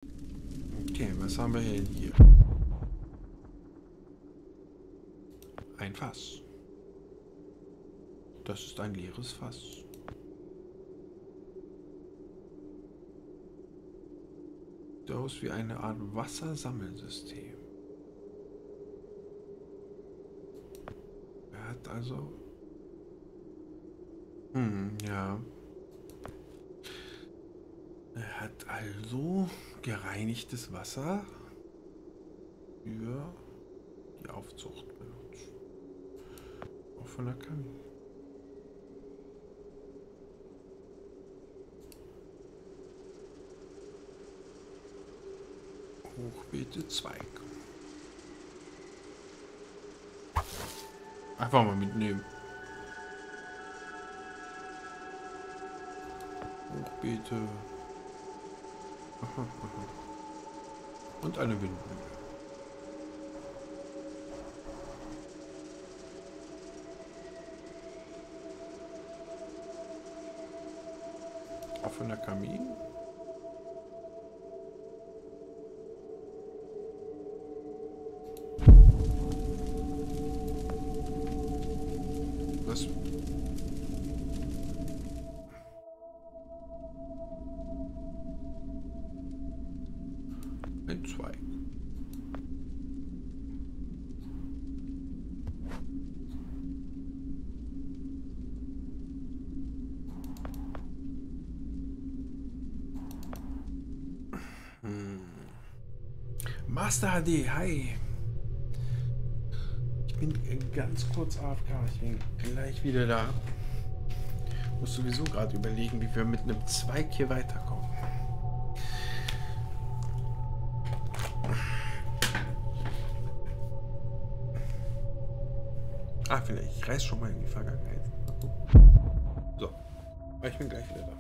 Okay, was haben wir denn hier? Ein Fass. Das ist ein leeres Fass. Sieht aus wie eine Art Wassersammelsystem. Er hat also... ja. Er hat also gereinigtes Wasser für die Aufzucht benutzt. Auch von der Kamin. Hochbeete Zweig. Einfach mal mitnehmen. Hochbeete. Und eine Windmühle. Offener Kamin. Was? Ein Zweig. Master HD, hi. Ich bin ganz kurz AFK, ich bin gleich wieder da. Muss sowieso gerade überlegen, wie wir mit einem Zweig hier weiterkommen. Ah, vielleicht, ich reise schon mal in die Vergangenheit. So, ich bin gleich wieder da.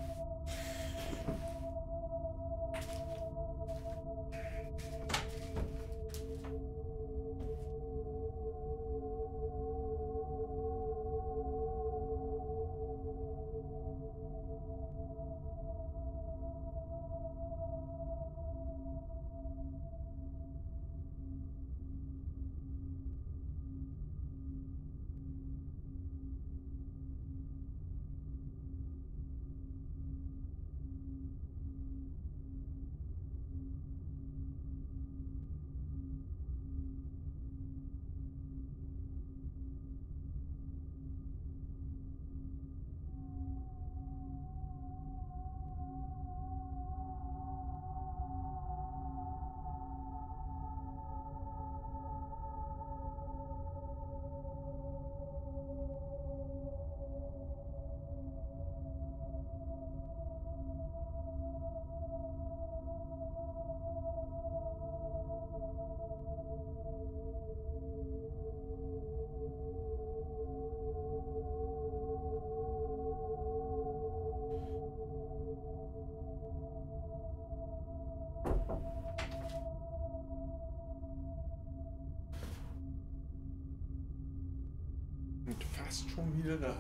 Und fast schon wieder da.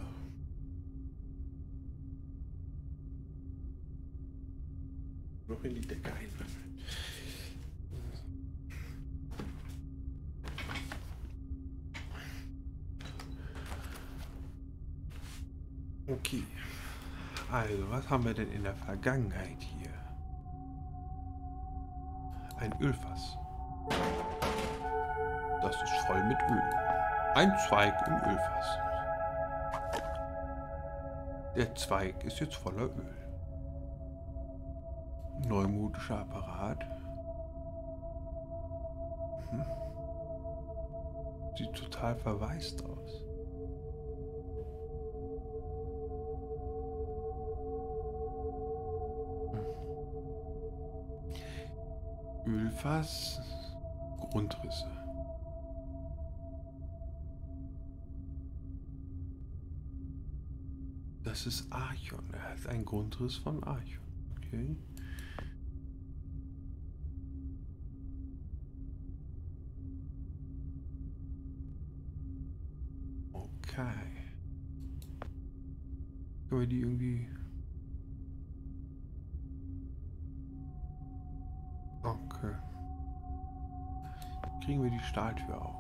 Noch in die Decke einwürfeln. Okay. Also, was haben wir denn in der Vergangenheit hier? Ein Ölfass. Das ist voll mit Öl. Ein Zweig im Ölfass. Der Zweig ist jetzt voller Öl. Neumodischer Apparat. Sieht total verwaist aus. Ölfass, Grundrisse. Das ist Archon. Er hat einen Grundriss von Archon. Okay. Okay. Können wir die irgendwie... Okay. Kriegen wir die Stahltür auf.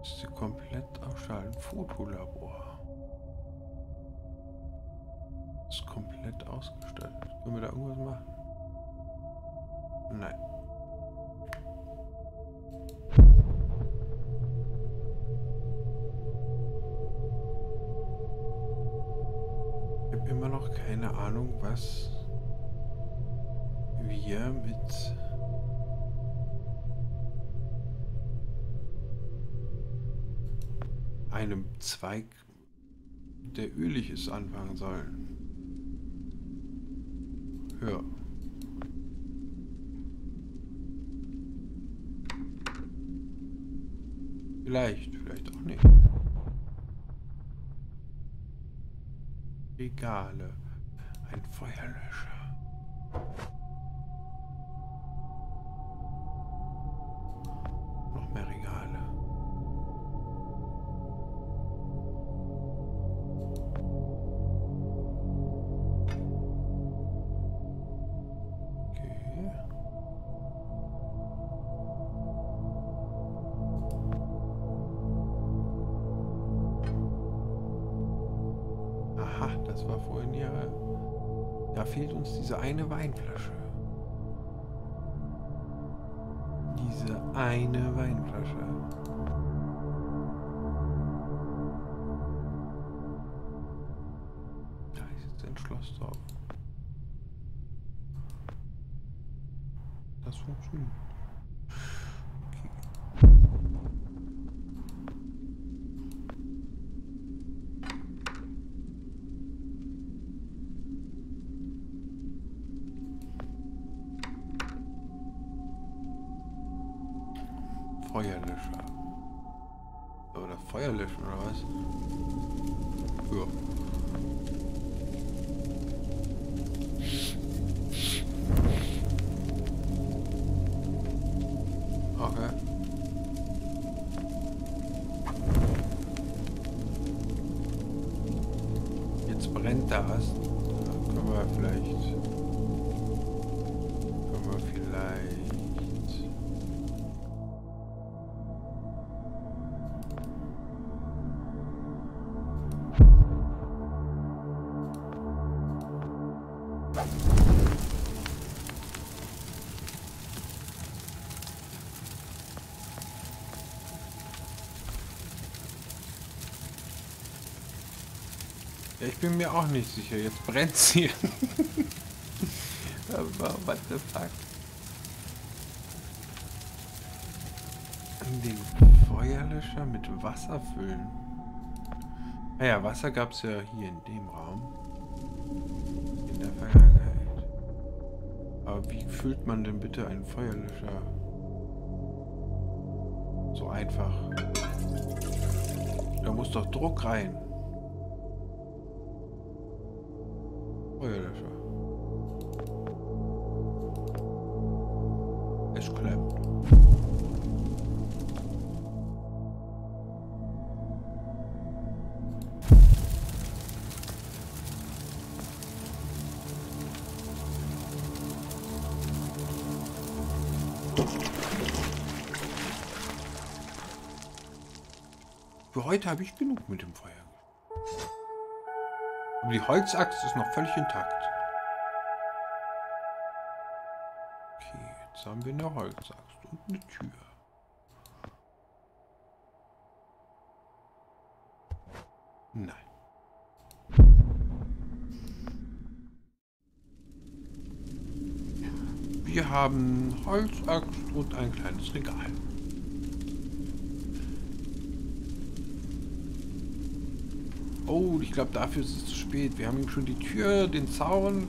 Ist sie komplett ausschalten? Fotolabor. Ist komplett ausgestattet. Können wir da irgendwas machen? Nein. Ich habe immer noch keine Ahnung, was wir mit einem Zweig, der ölig ist, anfangen sollen. Ja. Vielleicht auch nicht. Regale. Ein Feuerlöscher. Noch mehr Regale. Okay. Aha, das war vorhin ja... Da fehlt uns diese eine Weinflasche. Diese eine Weinflasche. Da ist jetzt ein Schloss drauf. Das funktioniert. Okay. Feuerlöscher. Oder Feuerlöschen oder was? Ja. Okay. Jetzt brennt da was. Da können wir vielleicht... Ja, ich bin mir auch nicht sicher. Jetzt brennt sie. Aber what the fuck? Den Feuerlöscher mit Wasser füllen. Naja, Wasser gab es ja hier in dem Raum. In der Vergangenheit. Aber wie füllt man denn bitte einen Feuerlöscher? So einfach. Da muss doch Druck rein. Feuerlöscher. Es klemmt. Für heute habe ich genug mit dem Feuer. Aber die Holzaxt ist noch völlig intakt. Okay, jetzt haben wir eine Holzaxt und eine Tür. Nein. Wir haben Holzaxt und ein kleines Regal. Oh, ich glaube, dafür ist es zu spät. Wir haben ihm schon die Tür, den Zaun,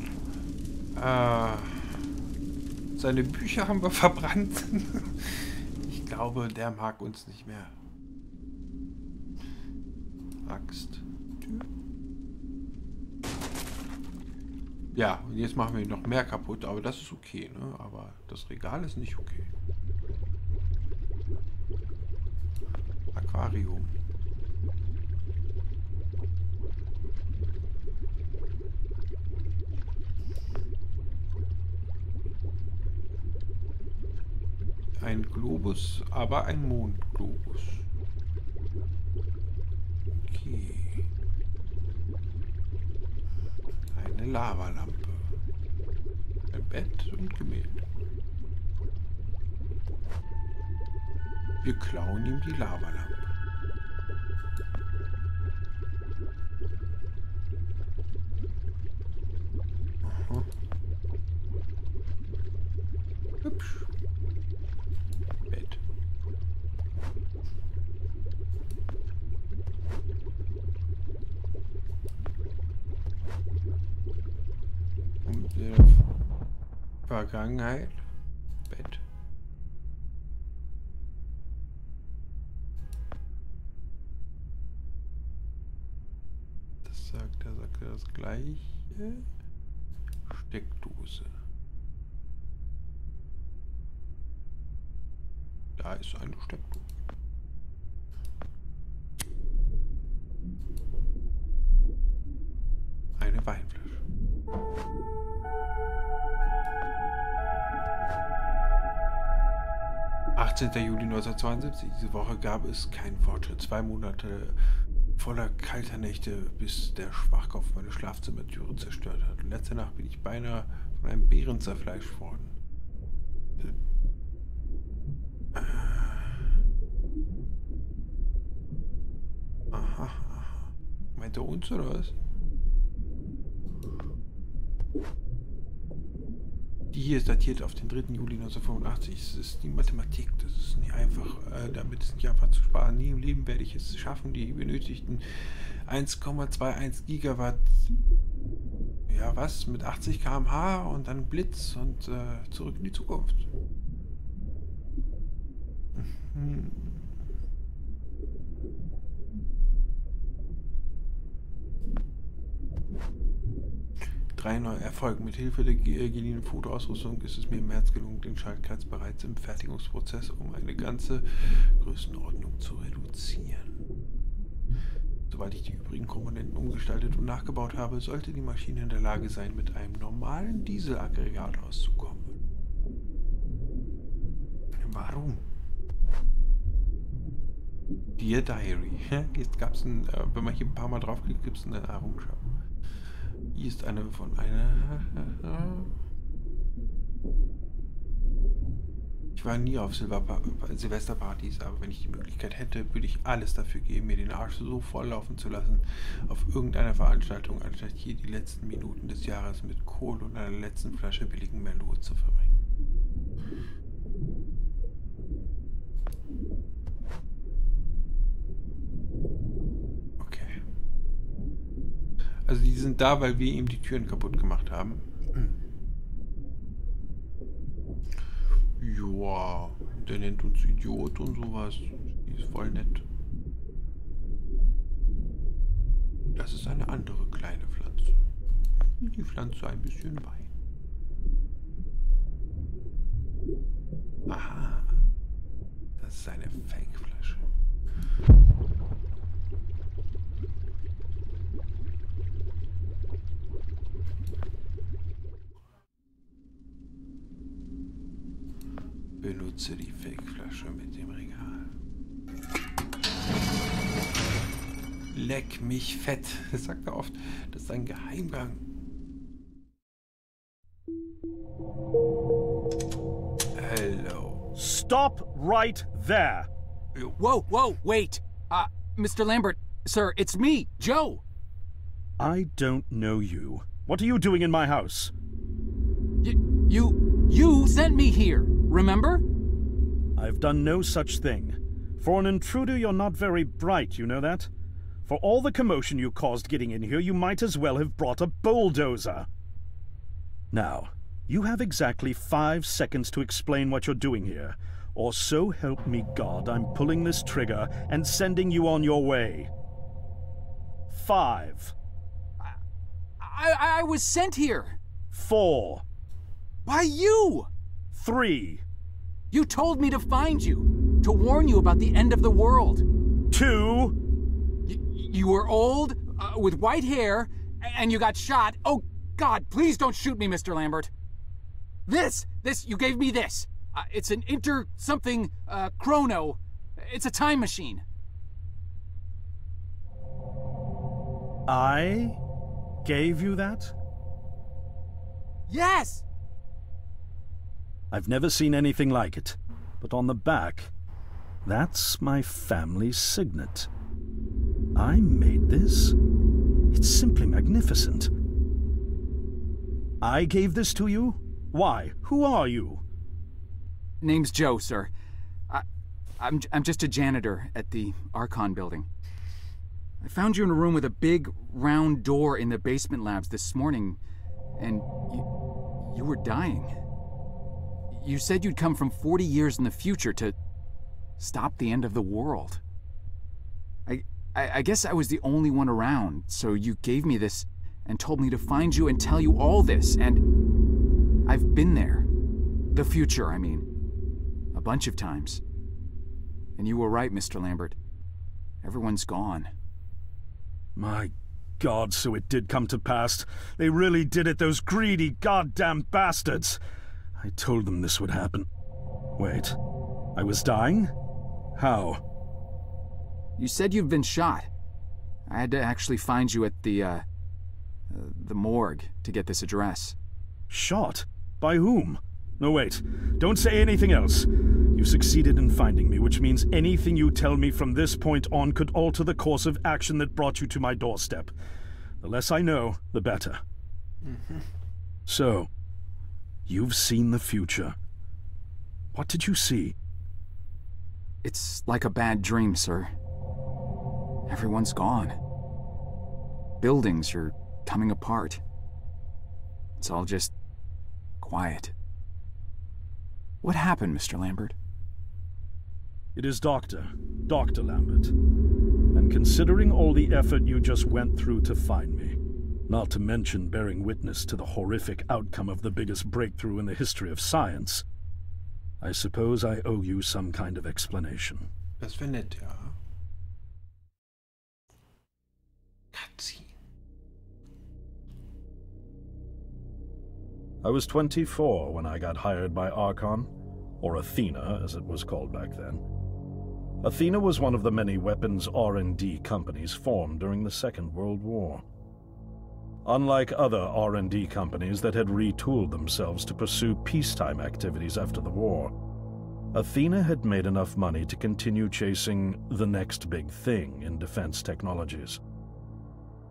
seine Bücher haben wir verbrannt. Ich glaube, der mag uns nicht mehr. Axt. Tür. Ja, und jetzt machen wir noch mehr kaputt, aber das ist okay, ne? Aber das Regal ist nicht okay. Aquarium. ein Globus, aber ein Mondglobus. Okay. Eine Lavalampe. Ein Bett und Gemälde. Wir klauen ihm die Lavalampe. Aha. Hübsch. Bett. Und Vergangenheit. Bett. Sagt er das gleiche. Steckdose. Da ist eine Steckdose. Eine Weinflasche. Juli 1972. Diese Woche gab es keinen Fortschritt. 2 Monate voller kalter Nächte, bis der Schwachkopf meine Schlafzimmertüre zerstört hat. Und letzte Nacht bin ich beinahe von einem Bären zerfleischt worden. Aha. Meint er uns oder was? Die hier ist datiert auf den 3. Juli 1985. Es ist die Mathematik. Das ist nicht einfach, damit ist nicht einfach zu sparen. Nie im Leben werde ich es schaffen, die benötigten 1,21 Gigawatt, ja was, mit 80 km/h und dann Blitz und zurück in die Zukunft. Mhm. Drei neue Erfolge. Mit Hilfe der geliehenen Fotoausrüstung ist es mir im März gelungen, den Schaltkreis bereits im Fertigungsprozess um eine ganze Größenordnung zu reduzieren. Sobald ich die übrigen Komponenten umgestaltet und nachgebaut habe, sollte die Maschine in der Lage sein, mit einem normalen Dieselaggregat auszukommen. Warum? Dear Diary. Jetzt gab es ein, wenn man hier ein paar Mal draufklickt, gibt es eine Errungenschaft. Hier ist eine von einer... Ich war nie auf Silvesterpartys, aber wenn ich die Möglichkeit hätte, würde ich alles dafür geben, mir den Arsch so volllaufen zu lassen auf irgendeiner Veranstaltung, anstatt hier die letzten Minuten des Jahres mit Kohl und einer letzten Flasche billigen Merlot zu verbringen. Also die sind da, weil wir ihm die Türen kaputt gemacht haben. Joa, der nennt uns Idiot und sowas. Die ist voll nett. Das ist eine andere kleine Pflanze. Die pflanzt ein bisschen Wein. Aha. Das ist eine Fake-Flasche. Benutze die Fake-Flasche mit dem Regal. Leck mich fett. Das sagt er oft. Das ist ein Geheimgang. Hello. Stop right there. Whoa, wait. Mr. Lambert, sir, it's me, Joe. I don't know you. What are you doing in my house? You sent me here, remember? I've done no such thing. For an intruder, you're not very bright, you know that? For all the commotion you caused getting in here, you might as well have brought a bulldozer. Now, you have exactly 5 seconds to explain what you're doing here, or so help me God, I'm pulling this trigger and sending you on your way. 5. I was sent here. 4. By you! 3. You told me to find you, to warn you about the end of the world. 2. You were old, with white hair, and you got shot. Oh, God, please don't shoot me, Mr. Lambert. You gave me this. It's an something chrono. It's a time machine. I gave you that? Yes! I've never seen anything like it. But on the back, that's my family's signet. I made this? It's simply magnificent. I gave this to you? Why? Who are you? Name's Joe, sir. I'm just a janitor at the Archon building. I found you in a room with a big, round door in the basement labs this morning, and you were dying. You said you'd come from 40 years in the future to stop the end of the world. I guess I was the only one around, so you gave me this and told me to find you and tell you all this, and I've been there. The future, I mean. A bunch of times. And you were right, Mr. Lambert. Everyone's gone. My God, so it did come to pass. They really did it, those greedy goddamn bastards. I told them this would happen. Wait, I was dying? How? You said you'd been shot. I had to actually find you at the morgue to get this address. Shot? By whom? No, wait. Don't say anything else. You succeeded in finding me, which means anything you tell me from this point on could alter the course of action that brought you to my doorstep. The less I know, the better. So, you've seen the future. What did you see? It's like a bad dream, sir. Everyone's gone. Buildings are coming apart. It's all just quiet. What happened, Mr. Lambert? It is Dr. Lambert. And considering all the effort you just went through to find me, not to mention bearing witness to the horrific outcome of the biggest breakthrough in the history of science, I suppose I owe you some kind of explanation. Das wäre nett, ja. Cutscene. I was 24 when I got hired by Archon, or Athena as it was called back then. Athena was one of the many weapons R&D companies formed during the Second World War. Unlike other R&D companies that had retooled themselves to pursue peacetime activities after the war, Athena had made enough money to continue chasing the next big thing in defense technologies.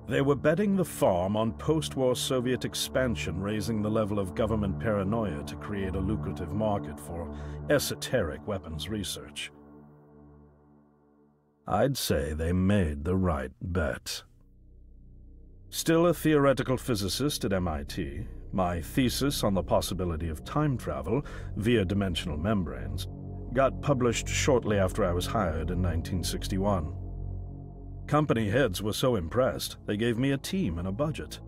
They were betting the farm on post-war Soviet expansion, raising the level of government paranoia to create a lucrative market for esoteric weapons research. I'd say they made the right bet. Still a theoretical physicist at MIT, my thesis on the possibility of time travel via dimensional membranes got published shortly after I was hired in 1961. Company heads were so impressed, they gave me a team and a budget.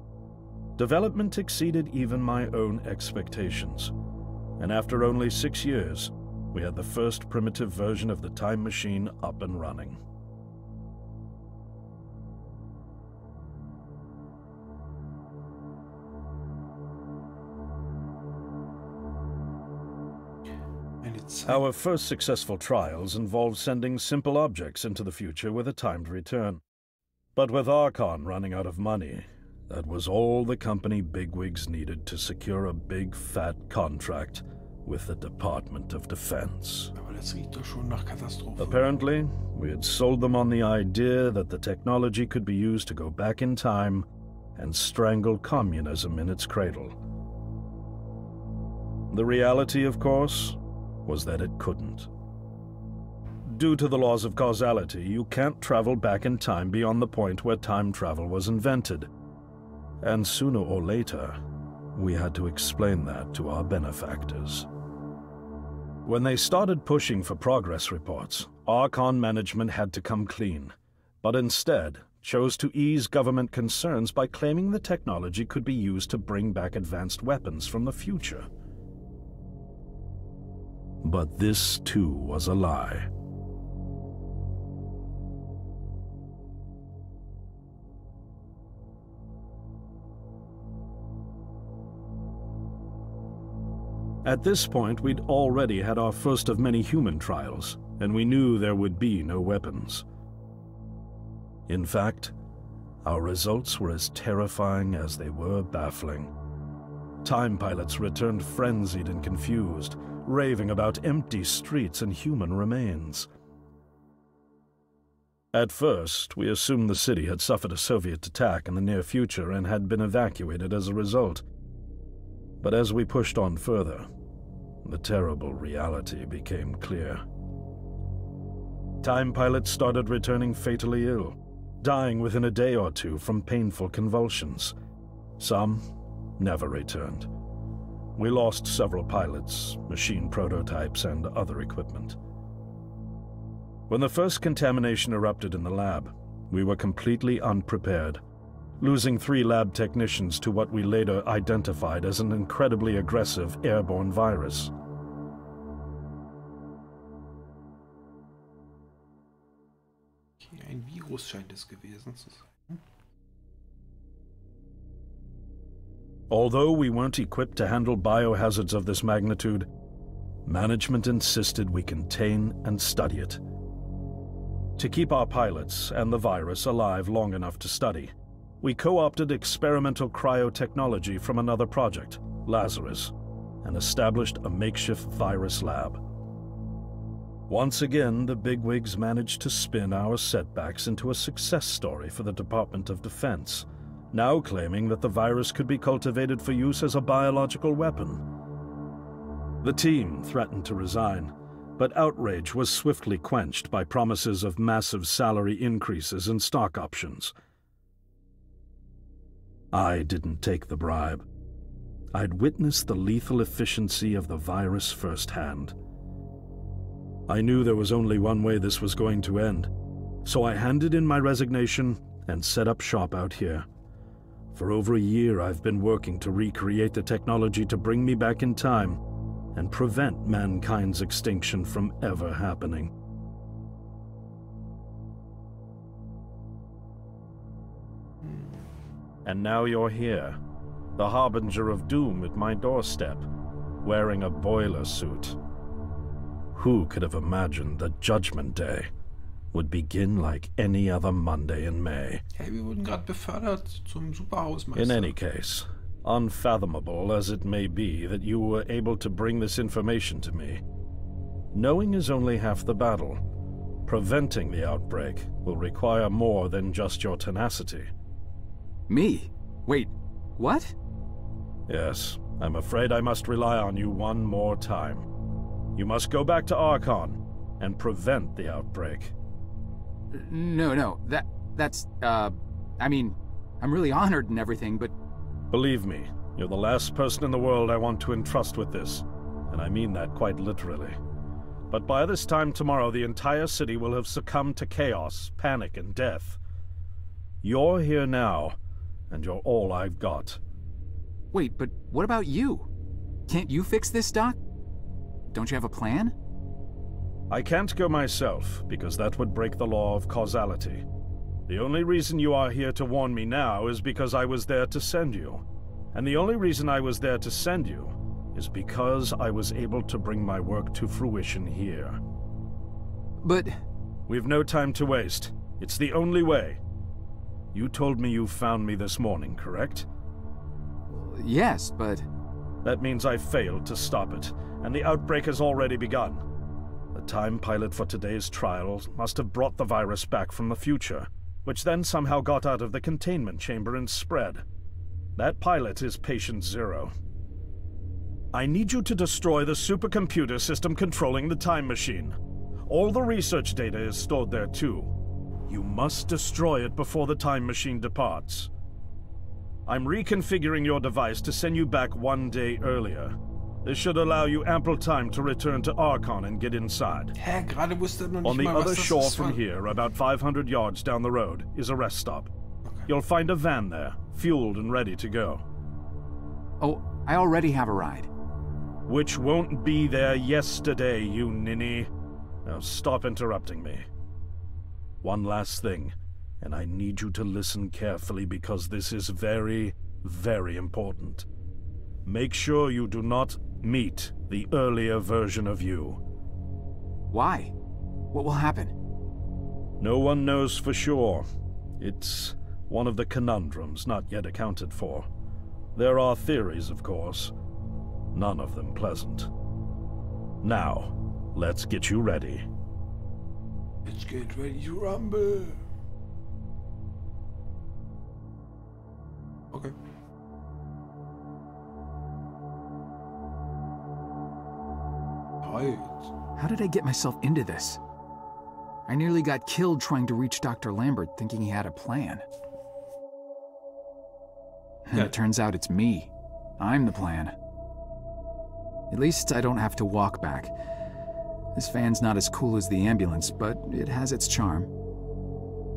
Development exceeded even my own expectations, and after only 6 years, we had the first primitive version of the time machine up and running. Our first successful trials involved sending simple objects into the future with a timed return. But with Archon running out of money, that was all the company bigwigs needed to secure a big fat contract with the Department of Defense. Aber das riecht doch schon nach Katastrophe. Apparently, we had sold them on the idea that the technology could be used to go back in time and strangle communism in its cradle. The reality, of course, was that it couldn't. Due to the laws of causality, you can't travel back in time beyond the point where time travel was invented. And sooner or later, we had to explain that to our benefactors. When they started pushing for progress reports, Archon management had to come clean, but instead chose to ease government concerns by claiming the technology could be used to bring back advanced weapons from the future. But this, too, was a lie. At this point, we'd already had our first of many human trials, and we knew there would be no weapons. In fact, our results were as terrifying as they were baffling. Time pilots returned frenzied and confused, raving about empty streets and human remains. At first, we assumed the city had suffered a Soviet attack in the near future and had been evacuated as a result. But as we pushed on further, the terrible reality became clear. Time pilots started returning fatally ill, dying within a day or two from painful convulsions. Some never returned. We lost several pilots, machine prototypes, and other equipment. When the first contamination erupted in the lab, we were completely unprepared, losing 3 lab technicians to what we later identified as an incredibly aggressive airborne virus. Ein Virus scheint es gewesen zu sein. Although we weren't equipped to handle biohazards of this magnitude, management insisted we contain and study it. To keep our pilots and the virus alive long enough to study, we co-opted experimental cryotechnology from another project, Lazarus, and established a makeshift virus lab. Once again, the bigwigs managed to spin our setbacks into a success story for the Department of Defense, now claiming that the virus could be cultivated for use as a biological weapon. The team threatened to resign, but outrage was swiftly quenched by promises of massive salary increases and stock options. I didn't take the bribe. I'd witnessed the lethal efficiency of the virus firsthand. I knew there was only one way this was going to end, so I handed in my resignation and set up shop out here. For over a year, I've been working to recreate the technology to bring me back in time and prevent mankind's extinction from ever happening. And now you're here, the harbinger of doom at my doorstep, wearing a boiler suit. Who could have imagined that Judgment Day would begin like any other Monday in May? Hey, wir wurden gerade befördert zum Superhausmeister. In any case, unfathomable as it may be that you were able to bring this information to me, knowing is only half the battle. Preventing the outbreak will require more than just your tenacity. Me? Wait, what? Yes, I'm afraid I must rely on you one more time. You must go back to Archon and prevent the outbreak. No, that's, I mean, I'm really honored and everything, but... Believe me, you're the last person in the world I want to entrust with this, and I mean that quite literally. But by this time tomorrow, the entire city will have succumbed to chaos, panic, and death. You're here now, and you're all I've got. Wait, but what about you? Can't you fix this, Doc? Don't you have a plan? I can't go myself, because that would break the law of causality. The only reason you are here to warn me now is because I was there to send you. And the only reason I was there to send you is because I was able to bring my work to fruition here. But... We've no time to waste. It's the only way. You told me you found me this morning, correct? Yes, but... That means I failed to stop it, and the outbreak has already begun. The time pilot for today's trial must have brought the virus back from the future, which then somehow got out of the containment chamber and spread. That pilot is Patient Zero. I need you to destroy the supercomputer system controlling the time machine. All the research data is stored there too. You must destroy it before the time machine departs. I'm reconfiguring your device to send you back 1 day earlier. This should allow you ample time to return to Archon and get inside. Hä, gerade wusste noch nicht On the mal, was other das shore ist. from here, about 500 yards down the road, is a rest stop. Okay. You'll find a van there, fueled and ready to go. Oh, I already have a ride. Which won't be there yesterday, you ninny. Now stop interrupting me. One last thing, and I need you to listen carefully because this is very, very important. Make sure you do not Meet the earlier version of you. Why? What will happen? No one knows for sure. It's one of the conundrums not yet accounted for. There are theories, of course. None of them pleasant. Now, let's get you ready. Let's get ready to rumble. Okay. Right. How did I get myself into this? I nearly got killed trying to reach Dr. Lambert thinking he had a plan. And it turns out it's me. I'm the plan. At least I don't have to walk back. This van's not as cool as the ambulance, but it has its charm.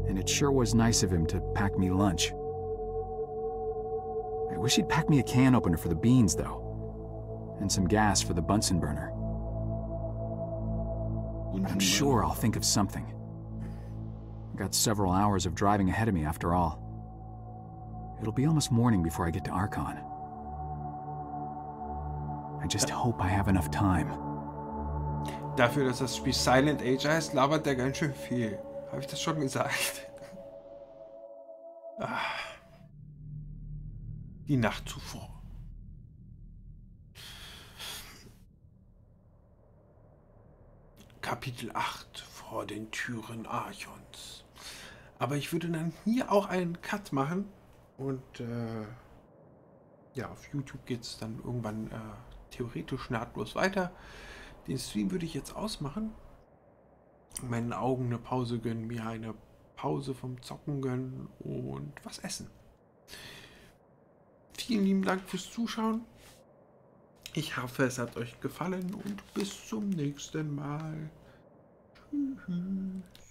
And it sure was nice of him to pack me lunch. I wish he'd pack me a can opener for the beans, though. And some gas for the Bunsen burner. I'm sure I'll think of something. I've got several hours of driving ahead of me after all. It'll be almost morning before I get to Archon. I just hope I have enough time. Dafür, dass das Spiel Silent Age heißt, labert der ganz schön viel. Habe ich das schon gesagt? Die Nacht zuvor. Kapitel 8 vor den Türen Archons. Aber ich würde dann hier auch einen Cut machen. Und ja, auf YouTube geht es dann irgendwann theoretisch nahtlos weiter. Den Stream würde ich jetzt ausmachen. Meinen Augen eine Pause gönnen, mir eine Pause vom Zocken gönnen und was essen. Vielen lieben Dank fürs Zuschauen. Ich hoffe, es hat euch gefallen und bis zum nächsten Mal. Tschüss.